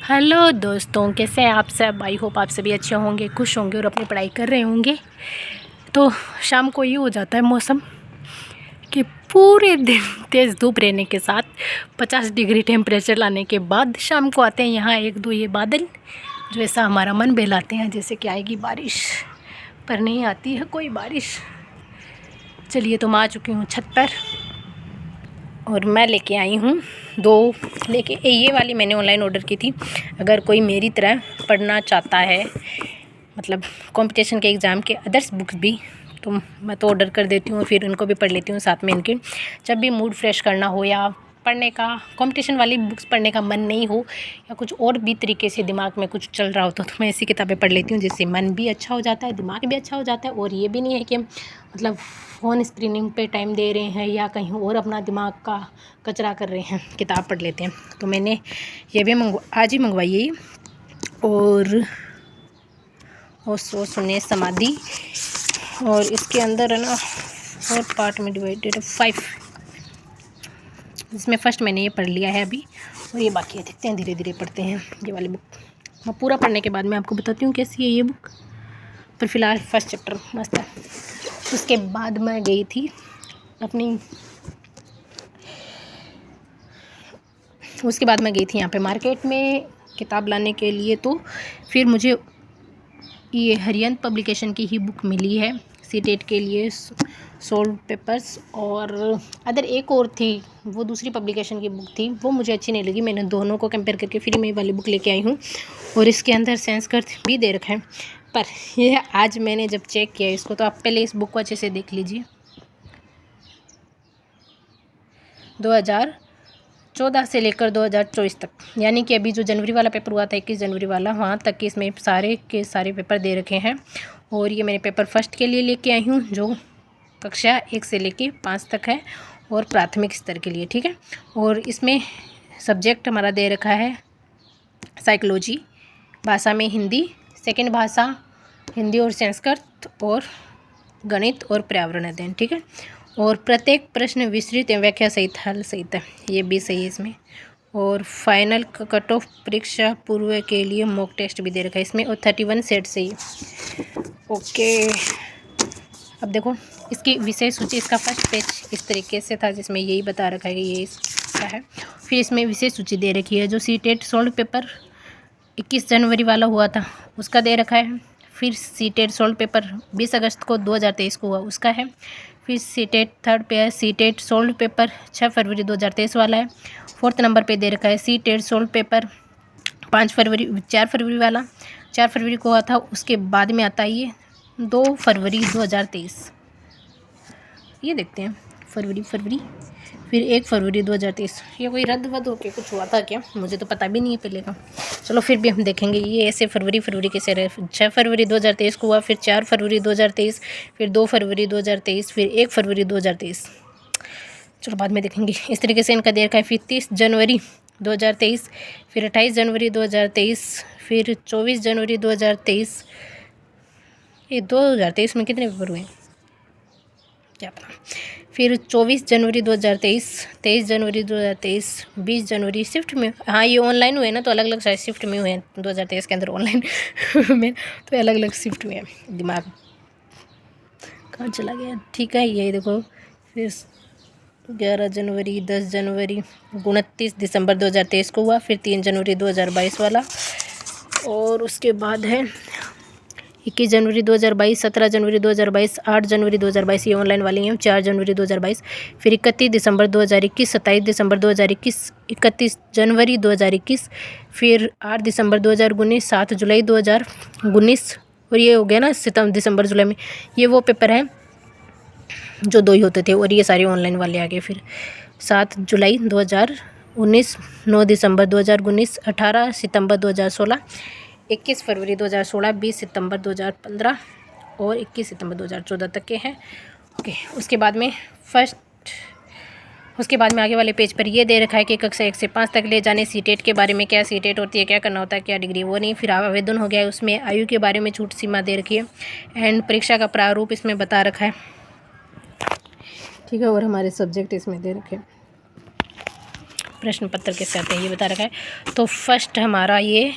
Hello दोस्तों, कैसे हैं आप सब। आई होप आप सभी अच्छे होंगे, खुश होंगे और अपनी पढ़ाई कर रहे होंगे। तो शाम को ये हो जाता है मौसम कि पूरे दिन तेज़ धूप रहने के साथ 50 डिग्री टेम्परेचर लाने के बाद शाम को आते हैं यहाँ एक दो ये बादल, जो ऐसा हमारा मन बहलाते हैं जैसे कि आएगी बारिश, पर नहीं आती है कोई बारिश। चलिए, तो मैं आ चुकी हूँ छत पर और मैं लेके आई हूँ ये वाली मैंने ऑनलाइन ऑर्डर की थी। अगर कोई मेरी तरह पढ़ना चाहता है, मतलब कंपटीशन के एग्ज़ाम के अदर्स बुक्स भी, तो मैं तो ऑर्डर कर देती हूँ, फिर उनको भी पढ़ लेती हूँ साथ में इनके। जब भी मूड फ्रेश करना हो या पढ़ने का, कंपटीशन वाली बुक्स पढ़ने का मन नहीं हो या कुछ और भी तरीके से दिमाग में कुछ चल रहा हो तो मैं ऐसी किताबें पढ़ लेती हूँ, जिससे मन भी अच्छा हो जाता है, दिमाग भी अच्छा हो जाता है। और ये भी नहीं है कि मतलब फ़ोन स्क्रीनिंग पे टाइम दे रहे हैं या कहीं और अपना दिमाग का कचरा कर रहे हैं, किताब पढ़ लेते हैं। तो मैंने ये भी आज ही मंगवाई है। और सुनिए समाधि, और इसके अंदर है ना 4 पार्ट में डिवाइडेड है, 5। इसमें फर्स्ट मैंने ये पढ़ लिया है अभी, और ये बाकी है, देखते हैं धीरे धीरे पढ़ते हैं ये वाली बुक। मैं पूरा पढ़ने के बाद मैं आपको बताती हूँ कैसी है ये बुक, पर फिलहाल फर्स्ट चैप्टर मस्त है। उसके बाद मैं गई थी यहाँ पे मार्केट में किताब लाने के लिए। तो फिर मुझे ये हरियंत पब्लिकेशन की ही बुक मिली है सीटेट के लिए, सोल्ड पेपर्स। और अदर एक और थी, वो दूसरी पब्लिकेशन की बुक थी, वो मुझे अच्छी नहीं लगी। मैंने दोनों को कंपेयर करके फिर मैं वाली बुक लेके आई हूँ। और इसके अंदर संस्कृत भी दे रखा है, पर ये आज मैंने जब चेक किया इसको, तो आप पहले इस बुक को अच्छे से देख लीजिए। 2014 से लेकर 2024 तक, यानी कि अभी जो जनवरी वाला पेपर हुआ था, 21 जनवरी वाला, वहाँ तक के इसमें सारे के सारे पेपर दे रखे हैं। और ये मैंने पेपर फर्स्ट के लिए लेके आई हूँ, जो कक्षा 1 से लेके 5 तक है, और प्राथमिक स्तर के लिए, ठीक है। और इसमें सब्जेक्ट हमारा दे रखा है साइकोलॉजी, भाषा में हिंदी, सेकेंड भाषा हिंदी और संस्कृत, और गणित और पर्यावरण अध्ययन, ठीक है। और प्रत्येक प्रश्न विस्तृत व्याख्या सहित हल सहित है, ये भी सही है इसमें। और फाइनल कट ऑफ परीक्षा पूर्व के लिए मॉक टेस्ट भी दे रखा है इसमें, और 31 सेट से ही। ओके, अब देखो इसकी विषय सूची, इसका फर्स्ट पेज इस तरीके से था, जिसमें यही बता रखा है कि ये इसका है। फिर इसमें विषय सूची दे रखी है, जो सीटेट सोल्ड पेपर 21 जनवरी वाला हुआ था उसका दे रखा है। फिर सीटेट सोल्ड पेपर 20 अगस्त को 2023 को हुआ उसका है। फिर सीटेट थर्ड पे है सीटेट सोल्ड पेपर 6 फरवरी 2023 वाला है। 4th नंबर पे दे रखा है सीटेट सोल्ड पेपर 4 फरवरी वाला, 4 फरवरी को हुआ था। उसके बाद में आता है ये 2 फरवरी 2023, ये देखते हैं फरवरी, फिर 1 फरवरी 2023। ये कोई रद्द वद्द होके कुछ हुआ था क्या, मुझे तो पता भी नहीं है पहले का। चलो फिर भी हम देखेंगे ये ऐसे फरवरी कैसे रहे। 6 फरवरी 2023 को हुआ, फिर 4 फरवरी 2023, फिर 2 फरवरी 2023, फिर 1 फरवरी 2023। चलो बाद में देखेंगे। इस तरीके से इनका दे रखा है। फिर 30 जनवरी 2023, फिर 28 जनवरी 2023, फिर 24 जनवरी 2023। ये 2023 में कितने पेपर हुए क्या पता। फिर 24 जनवरी 2023, 23 जनवरी 2023, 20 जनवरी शिफ्ट में, हाँ ये ऑनलाइन हुए ना, तो अलग अलग शायद शिफ्ट में हुए हैं 2023 के अंदर ऑनलाइन में, तो अलग अलग शिफ्ट हुए हैं। दिमाग कहाँ चला गया, ठीक है। ये देखो, फिर 11 जनवरी, 10 जनवरी, 29 दिसंबर 2023 को हुआ, फिर 3 जनवरी 2022 वाला। और उसके बाद है 21 जनवरी 2022, 17 जनवरी 2022, 8 जनवरी 2022, ये ऑनलाइन वाली हैं, 4 जनवरी 2022, फिर 31 दिसंबर 2021, 27 दिसंबर 2021, 31 जनवरी 2021, फिर 8 दिसंबर 2019, 7 जुलाई 2019। और ये हो गया ना दिसंबर जुलाई में, ये वो पेपर हैं जो 2 ही होते थे, और ये सारे ऑनलाइन वाले आ गए। फिर 7 जुलाई 2019, 9 दिसंबर 2019, 18 सितंबर 2016, 21 फरवरी 2016, 20 सितंबर 2015 और 21 सितंबर 2014 तक के हैं। ओके, उसके बाद में आगे वाले पेज पर ये दे रखा है कि कक्षा 1 से 5 तक ले जाने सीटेट के बारे में, क्या सीटेट होती है, क्या करना होता है, क्या डिग्री, वो नहीं। फिर आवेदन हो गया है, उसमें आयु के बारे में छूट सीमा दे रखी है, एंड परीक्षा का प्रारूप इसमें बता रखा है, ठीक है। और हमारे सब्जेक्ट इसमें दे रखे हैं। प्रश्न पत्र कैसे आते हैं ये बता रखा है। तो फर्स्ट हमारा ये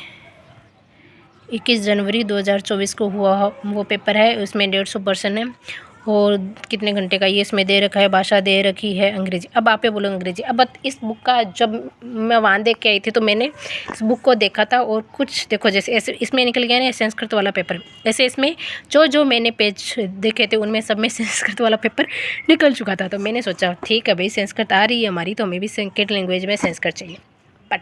21 जनवरी 2024 को हुआ वो पेपर है, उसमें 150 पर्सन है और कितने घंटे का ये इसमें दे रखा है। भाषा दे रखी है अंग्रेजी। अब आप ये बोलो अंग्रेजी। अब इस बुक का जब मैं वहाँ देख के आई थी तो मैंने इस बुक को देखा था और कुछ देखो जैसे ऐसे इसमें निकल गया ना संस्कृत वाला पेपर, ऐसे इसमें जो मैंने पेज देखे थे उनमें सब में संस्कृत वाला पेपर निकल चुका था। तो मैंने सोचा ठीक है भाई, संस्कृत आ रही है हमारी तो हमें भी संस्कृत लैंग्वेज में संस्कृत चाहिए। बट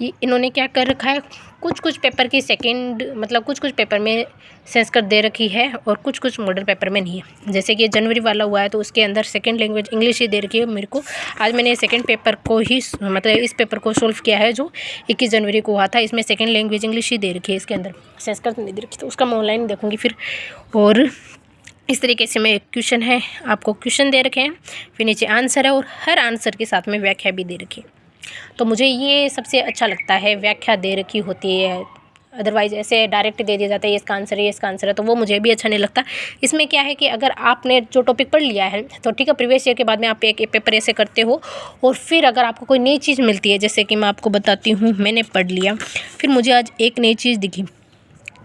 ये इन्होंने क्या कर रखा है, कुछ पेपर की सेकंड मतलब कुछ पेपर में संस्कृत दे रखी है और कुछ मॉडल पेपर में नहीं है। जैसे कि जनवरी वाला हुआ है तो उसके अंदर सेकंड लैंग्वेज इंग्लिश ही दे रखी है मेरे को। आज मैंने सेकंड पेपर को ही मतलब इस पेपर को सोल्व किया है जो 21 जनवरी को हुआ था। इसमें सेकंड लैंग्वेज इंग्लिश ही दे रखी है, इसके अंदर संस्कृत नहीं दे रखी। तो उसका मैं ऑनलाइन देखूँगी फिर। और इस तरीके से मैं क्वेश्चन है, आपको क्वेश्चन दे रखे हैं, फिर नीचे आंसर है और हर आंसर के साथ में व्याख्या भी दे रखी है। तो मुझे ये सबसे अच्छा लगता है, व्याख्या दे रखी होती है। अदरवाइज़ ऐसे डायरेक्ट दे दिया जाता है ये इसका आंसर है, ये इसका आंसर है, तो वो मुझे भी अच्छा नहीं लगता। इसमें क्या है कि अगर आपने जो टॉपिक पढ़ लिया है तो ठीक है, प्रीवियस ईयर के बाद में आप एक पेपर ऐसे करते हो और फिर अगर आपको कोई नई चीज़ मिलती है, जैसे कि मैं आपको बताती हूँ, मैंने पढ़ लिया फिर मुझे आज एक नई चीज़ दिखी,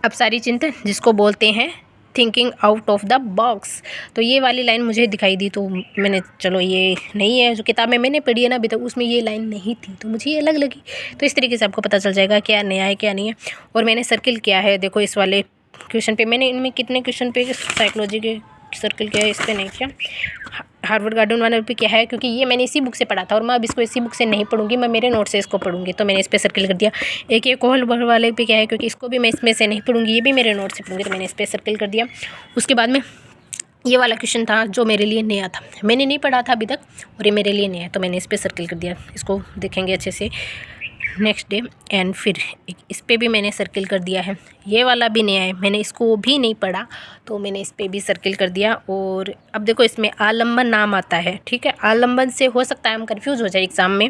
अब सारी चिंतन जिसको बोलते हैं thinking out of the box. तो ये वाली लाइन मुझे दिखाई दी तो मैंने चलो ये नहीं है, जो किताब में मैंने पढ़ी है ना अभी तक उसमें ये लाइन नहीं थी तो मुझे ये अलग लगी। तो इस तरीके से आपको पता चल जाएगा क्या नया है क्या नहीं है। और मैंने सर्किल किया है, देखो इस वाले क्वेश्चन पे मैंने इनमें कितने क्वेश्चन पे साइकोलॉजी के सर्किल किया है, इस पर नहीं किया। हार्वर्ड गार्डन वाले पे क्या है, क्योंकि ये मैंने इसी बुक से पढ़ा था और मैं अब इसको इसी बुक से नहीं पढ़ूंगी, मैं मेरे नोट से इसको पढ़ूंगी, तो मैंने इस पर सर्किल कर दिया। एक ये कोहल वाले पे क्या है, क्योंकि इसको भी मैं इसमें से नहीं पढ़ूंगी, ये भी मेरे नोट से पढ़ूंगी, तो मैंने इस पर सर्किल कर दिया। उसके बाद में ये वाला क्वेश्चन था जो मेरे लिए नया था, मैंने नहीं पढ़ा था अभी तक और ये मेरे लिए नया है, तो मैंने इस पर सर्किल कर दिया। इसको देखेंगे अच्छे से नेक्स्ट डे। एंड फिर इस पर भी मैंने सर्किल कर दिया है। ये वाला भी नया है, मैंने इसको भी नहीं पढ़ा तो मैंने इस पर भी सर्किल कर दिया। और अब देखो इसमें आलम्बन नाम आता है, ठीक है। आलम्बन से हो सकता है हम कंफ्यूज हो जाए एग्ज़ाम में,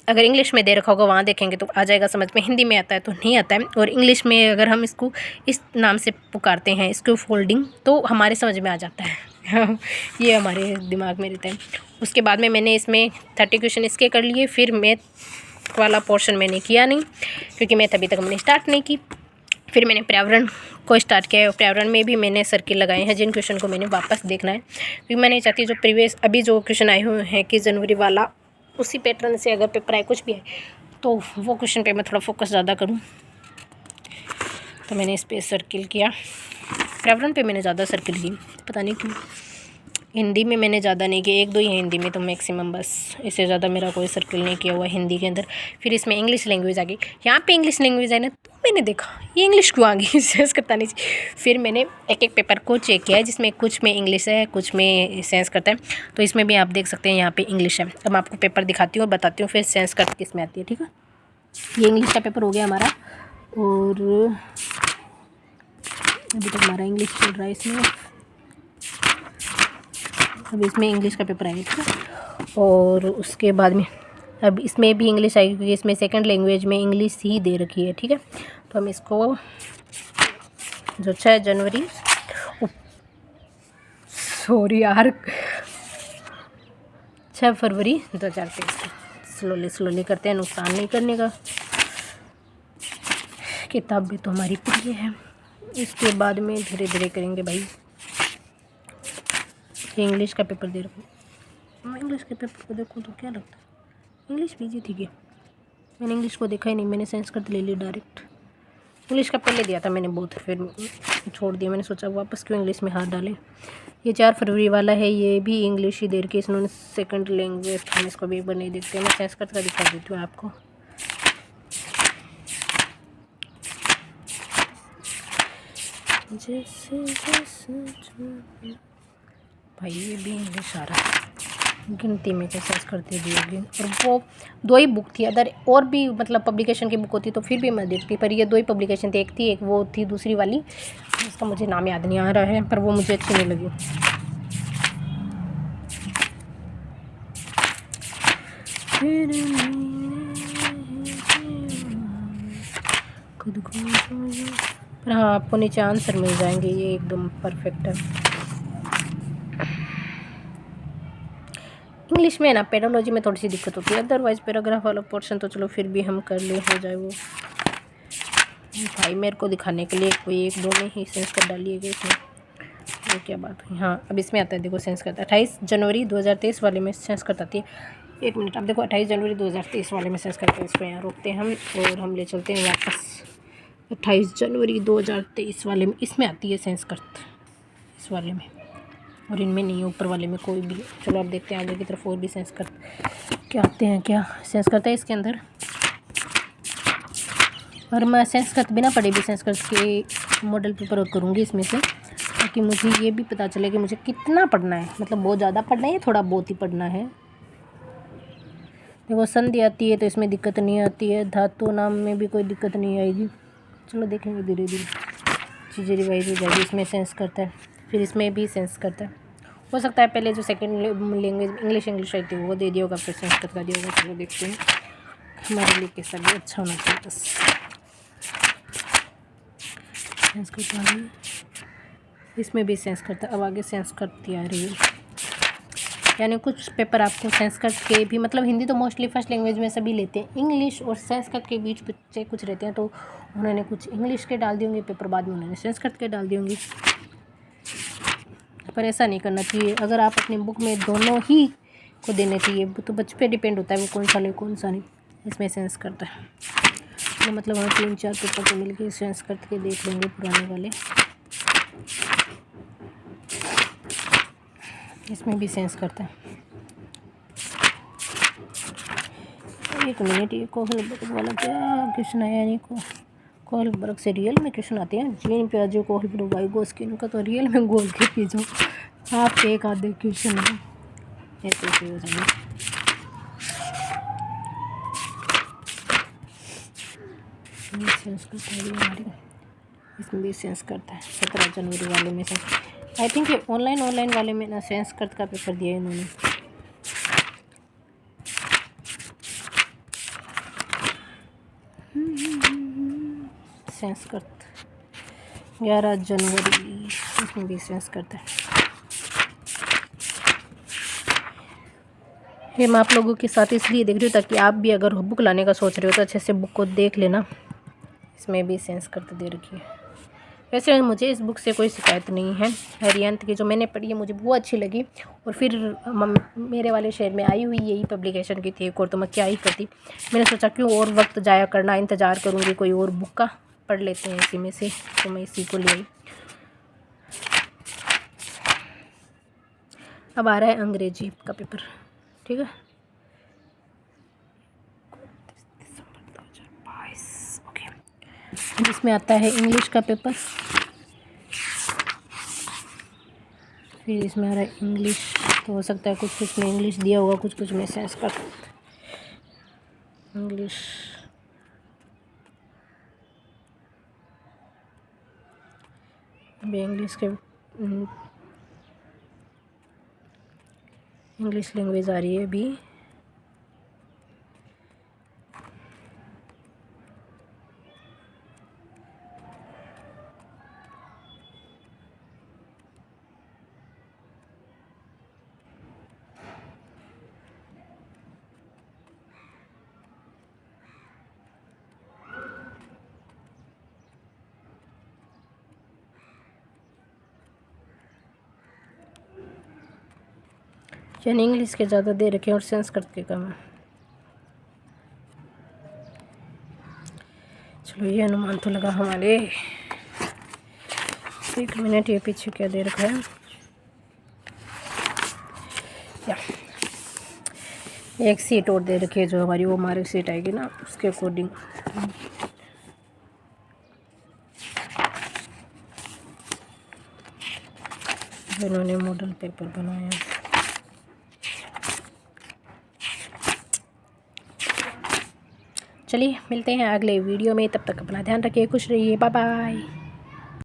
अगर इंग्लिश में दे रखा होगा वहाँ देखेंगे तो आ जाएगा समझ में, हिंदी में आता है तो नहीं आता है। और इंग्लिश में अगर हम इसको इस नाम से पुकारते हैं, इसको फोल्डिंग, तो हमारे समझ में आ जाता है ये हमारे दिमाग में रहता है। उसके बाद में मैंने इसमें 30 क्वेश्चन इसके कर लिए। फिर मैथ वाला पोर्शन मैंने किया नहीं क्योंकि मैथ अभी तक मैंने स्टार्ट नहीं की। फिर मैंने पर्यावरण को स्टार्ट किया है और पर्यावरण में भी मैंने सर्किल लगाए हैं जिन क्वेश्चन को मैंने वापस देखना है, क्योंकि मैं नहीं चाहती जो प्रीवियस अभी जो क्वेश्चन आए हुए हैं कि जनवरी वाला उसी पैटर्न से अगर पेपर आए कुछ भी है तो वो क्वेश्चन पे मैं थोड़ा फोकस ज़्यादा करूं। तो मैंने इस पर सर्किल किया। पर्यावरण पे मैंने ज़्यादा सर्किल की, पता नहीं क्यों। हिंदी में मैंने ज़्यादा नहीं किया, एक दो ही है हिंदी में तो मैक्सिमम, बस इससे ज़्यादा मेरा कोई सर्किल नहीं किया हुआ हिंदी के अंदर। फिर इसमें इंग्लिश लैंग्वेज आ गई, यहाँ पे इंग्लिश लैंग्वेज आई ना तो मैंने देखा ये इंग्लिश क्यों आ गई सेंस करता नहीं। फिर मैंने एक पेपर को चेक किया है जिसमें कुछ में इंग्लिश है कुछ में सेंस करता है, तो इसमें भी आप देख सकते हैं यहाँ पे इंग्लिश है। अब मैं आपको पेपर दिखाती हूँ और बताती हूँ फिर सेंस करता किस में आती है, ठीक है। ये इंग्लिश का पेपर हो गया हमारा और अभी तक हमारा इंग्लिश चल रहा है इसमें, अब इसमें इंग्लिश का पेपर आएगा, ठीक है। और उसके बाद में अब इसमें भी इंग्लिश आएगी क्योंकि इसमें सेकंड लैंग्वेज में इंग्लिश ही दे रखी है, ठीक है। तो हम इसको जो 6 जनवरी सॉरी यार 6 फरवरी 2023 स्लोली करते हैं, नुकसान नहीं करने का। किताब भी तो हमारी प्रिय है, इसके बाद में धीरे धीरे करेंगे भाई। इंग्लिश का पेपर दे रखा हूँ, मैं इंग्लिश के पेपर को देखूँ तो क्या लगता है इंग्लिश भी थी क्या, मैंने इंग्लिश को देखा ही नहीं, मैंने संस्कृत ले ली डायरेक्ट। इंग्लिश का पहले दिया था मैंने बहुत, फिर छोड़ दिया, मैंने सोचा वापस क्यों इंग्लिश में हाथ डालें। ये 4 फरवरी वाला है, ये भी इंग्लिश ही दे रखी है इन्होंने सेकंड लैंग्वेज। हम इसको भी एक बार नहीं देखते, मैं संस्कृत का दिखा देती हूँ आपको। जैसे भाई ये भी इंग्लिश आ रहा है, गिनती में कैसे करती दिएगी। और वो 2 ही बुक थी, अदर और भी मतलब पब्लिकेशन की बुक होती तो फिर भी मैं देखती, पर ये 2 ही पब्लिकेशन थी, एक थी एक वो थी दूसरी वाली, इसका मुझे नाम याद नहीं आ रहा है, पर वो मुझे अच्छी नहीं लगी। पर हाँ आपको नीचे आंसर मिल जाएंगे, ये एकदम परफेक्ट है। इंग्लिश में ना पेडोलॉजी में थोड़ी सी दिक्कत होती है, अदरवाइज पैराग्राफ वाला पोर्शन तो चलो फिर भी हम कर ले, हो जाए वो। भाई मेरे को दिखाने के लिए कोई 1-2 में ही सेंस कर डालिए गए इसमें, ये क्या बात हुई। हाँ अब इसमें आता है, देखो सेंस करता है 28 जनवरी 2023 वाले में सेंस करता थी। 1 मिनट, अब देखो 28 जनवरी 2023 वाले में सेंस करते हैं। इसको यहाँ रोकते हैं हम और हम ले चलते हैं वापस 28 जनवरी 2023 वाले में। इसमें आती है सेंस करता, इस वाले में, और इनमें नहीं है, ऊपर वाले में कोई भी। चलो अब देखते हैं आगे की तरफ और भी सेंस कर क्या आते हैं, क्या सेंस करता है इसके अंदर। और मैं सेंस करते बिना पढ़े भी सेंस के मॉडल पेपर करूँगी इसमें से, ताकि मुझे ये भी पता चले कि मुझे कितना पढ़ना है, मतलब बहुत ज़्यादा पढ़ना है या थोड़ा बहुत ही पढ़ना है। देखो संधि आती है तो इसमें दिक्कत नहीं आती है, धातु नाम में भी कोई दिक्कत नहीं आएगी। चलो देखेंगे धीरे धीरे चीज़ें रिवाइज हो जाएगी। इसमें सेंस करता है, फिर इसमें भी सेंस करता है। हो सकता है पहले जो सेकंड लैंग्वेज इंग्लिश आई थी वो दे दिया होगा, फिर सेंस करता दिया होगा। चलो देखते हैं, हमारे लिए कैसा भी अच्छा होना चाहिए बस। सेंस करता है, इसमें भी सेंस करता है। अब आगे सेंस करती आ रही है, यानी कुछ पेपर आपको संस्कृत के भी, मतलब हिंदी तो मोस्टली फर्स्ट लैंग्वेज में सभी लेते हैं, इंग्लिश और संस्कृत के बीच बच्चे कुछ रहते हैं, तो उन्होंने कुछ इंग्लिश के डाल दिए होंगे पेपर, बाद में उन्होंने संस्कृत के डाल दिए होंगे। पर ऐसा नहीं करना चाहिए, अगर आप अपनी बुक में दोनों ही को देने चाहिए, तो बच्चे पे डिपेंड होता है वो कौन सा ले कौन सा नहीं। इसमें सेंस करता है तो मतलब हम 3-4 पेपर को मिल के संस्कृत के देख लेंगे पुराने वाले। इसमें भी सेंस करता है। 1 मिनट, ये कोहलबर्ग वाला क्या क्वेश्चन आया, यानी कोहलबर्ग से रियल में क्वेश्चन आते हैं। जीन प्याजो कोहलबर्ग वाइगोस्की, इनका तो रियल में गोल के पीछो आप एक आधे क्वेश्चन है ऐसे हो जाएंगे। सेंस करता है हमारी, इसमें भी सेंस करता है 17 जनवरी वाले में से। आई थिंक ये ऑनलाइन वाले में ना संस्कृत का पेपर दिया है इन्होंने। संस्कृत 11 जनवरी, इसमें भी संस्कृत है। ये मैं आप लोगों के साथ इसलिए देख रही हूँ ताकि आप भी अगर बुक लाने का सोच रहे हो तो अच्छे से बुक को देख लेना। इसमें भी संस्कृत दे रखी है। वैसे मुझे इस बुक से कोई शिकायत नहीं है, हरियंत की जो मैंने पढ़ी है मुझे वो अच्छी लगी। और फिर मेरे वाले शहर में आई हुई यही पब्लिकेशन की थी एक और, तो मैं क्या ही करती, मैंने सोचा क्यों और वक्त जाया करना, इंतज़ार करूँगी कोई और बुक का, पढ़ लेते हैं इसी में से, तो मैं इसी को ले आई। अब आ रहा है अंग्रेजी का पेपर, ठीक है, दिसंबर 2022। ओके, इसमें आता है इंग्लिश का पेपर, फिर इसमें आ रहा है इंग्लिश, तो हो सकता है कुछ में इंग्लिश दिया होगा, कुछ में संस्कृत। इंग्लिश अभी इंग्लिश लैंग्वेज आ रही है अभी। यानी इंग्लिश के ज़्यादा दे रखे हैं और संस्कृत के कम है। चलो ये अनुमान तो लगा हमारे। 1 मिनट, ये पीछे क्या दे रखा है, या एक सीट और दे रखी है जो हमारी वो मार्क सीट आएगी ना उसके अकॉर्डिंग। इन्होंने मॉडल पेपर बनाया। चलिए मिलते हैं अगले वीडियो में, तब तक अपना ध्यान रखिए, खुश रहिए, बाय बाय।